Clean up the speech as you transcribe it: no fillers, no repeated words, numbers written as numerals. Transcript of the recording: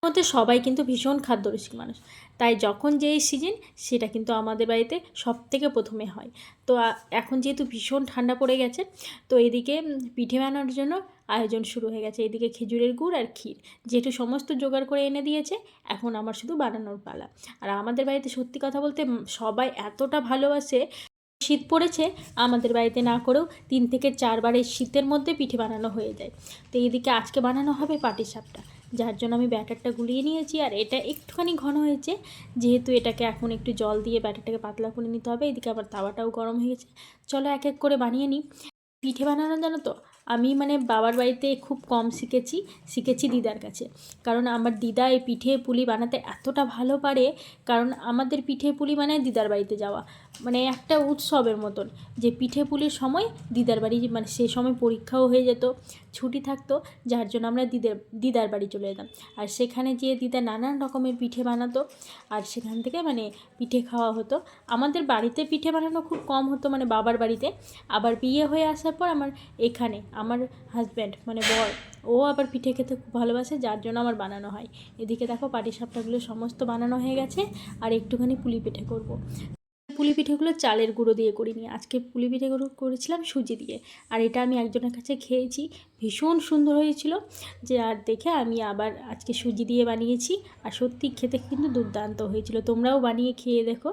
মধ্যে সবাই কিন্তু ভীষণ খাদ্যরসিক মানুষ, তাই যখন যেই সিজন সেটা কিন্তু আমাদের বাড়িতে সবথেকে প্রথমে হয়। তো এখন যেহেতু ভীষণ ঠান্ডা পড়ে গেছে, তো এদিকে পিঠে বানানোর জন্য আয়োজন শুরু হয়ে গেছে। এদিকে খেজুরের গুড় আর ক্ষীর যেহেতু সমস্ত জোগাড় করে এনে দিয়েছে, এখন আমার শুধু বানানোর পালা। আর আমাদের বাড়িতে সত্যি কথা বলতে সবাই এতটা ভালোবাসে, শীত পড়েছে আমাদের বাড়িতে না করেও 3 থেকে 4 বার এই শীতের মধ্যে পিঠে বানানো হয়ে যায়। তো এইদিকে আজকে বানানো হবে পাটিসাপটা, যার জন্য আমি ব্যাটারটা গুলিয়ে নিয়েছি। আর এটা একটুখানি ঘন হয়েছে, যেহেতু এটাকে এখন একটু জল দিয়ে ব্যাটারটাকে পাতলা করে নিতে হবে। এদিকে আবার তাওয়াটাও গরম হয়ে গেছে, চলো এক এক করে বানিয়ে নিই। পিঠে বানানো জানো তো আমি বাবার বাড়িতে খুব কম শিখেছি দিদার কাছে। কারণ আমার দিদা এই পিঠে পুলি বানাতে এতটা ভালো পারে, কারণ আমাদের পিঠে পুলি দিদার বাড়িতে যাওয়া একটা উৎসবের মতন। যে পিঠে পুলির সময় দিদার বাড়ি সেই সময় পরীক্ষাও হয়ে যেত, ছুটি থাকতো, যার জন্য আমরা দিদার বাড়ি চলে যেতাম। আর সেখানে যেয়ে দিদা নানান রকমের পিঠে বানাতো, আর সেখান থেকে পিঠে খাওয়া হতো। আমাদের বাড়িতে পিঠে বানানো খুব কম হতো বাবার বাড়িতে। আবার বিয়ে হয়ে আসার পর এখানে আমার হাজব্যান্ড বর, ও আবার পিঠে খেতে খুব ভালোবাসে, যার জন্য আমার বানানো হয়। এদিকে দেখো পাটিসাপটাগুলো সমস্ত বানানো হয়ে গেছে, আর একটুখানি পুলি পিঠে করব। পুলি পিঠেগুলো চালের গুঁড়ো দিয়ে করিনি, আজকে পুলি পিঠেগুলো করেছিলাম সুজি দিয়ে। আর এটা আমি একজনের কাছে খেয়েছি, ভীষণ সুন্দর হয়েছিল। যে আর দেখে আমি আবার আজকে সুজি দিয়ে বানিয়েছি, আর সত্যি খেতে কিন্তু দুর্দান্ত হয়েছিল। তোমরাও বানিয়ে খেয়ে দেখো।